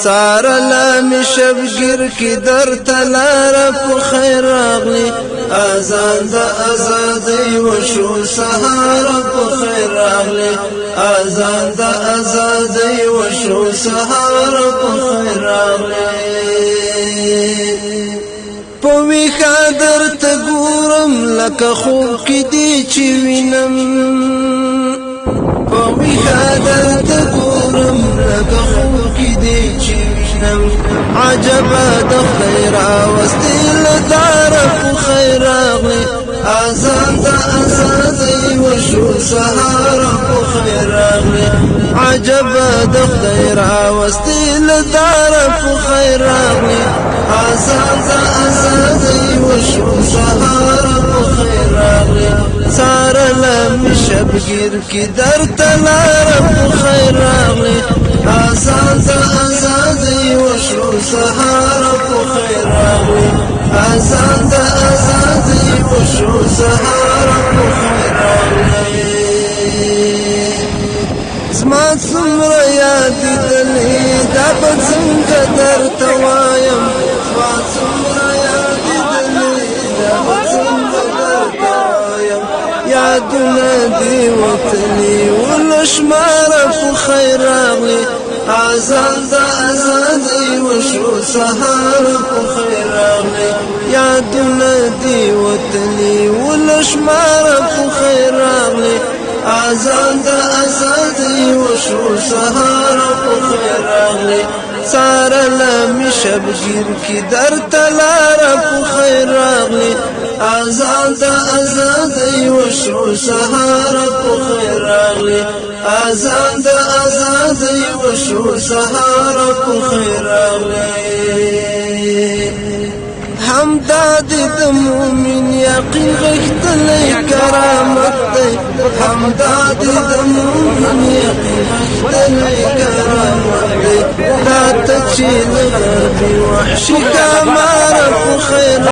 سارا لامي شبگیر کی در تلار په خیر راغلی اذان د ازادۍ وشو سهار په خیر راغلی اذان د ازادۍ وشو سهار په خیر راغلی په ویښه درته ګورم لکه خوب کې دي چې وینم په ویښه درته ګورم لکه خوب کې دي چې وینم عجبه د خدای راوستې له داره په خیر راغلی اذان د ازادۍ وشو سهار په خیر راغلی عجبه د خدای راوستې له داره په خیر راغلی اذان د ازادۍ وشو سهار په خیر راغلی سارا لمې شبگیر کی در تلار په خیر راغلی اذان د ازادۍ وشو سهار په خیر راغلی اذان د ازادۍ وشو سهار په خیر راغلی زما څومره یاد دلې دا به څنګه درته وایم زما څومره یاد دلې دا به څنګه درته وایم یادونه دې وتلي ولشماره په خیر راغلی اذان د ازادۍ وشو سهار په خیر راغلی یادونه دې وتلي ولشماره په خیر راغلی اذان د ازادۍ وشو سهار په خیر راغلی سارا لمې شبگیر کی در تلار په خیر راغلی اذان د ازادۍ وشو سهار په خیر راغلی اذان د ازادۍ وشو سهار په خیر راغلی همداد د مومن یقین غښتلی کرامت دی همداد د مومن یقین غښتلی کرامت دی دا ته چې له غربي وحشي کامات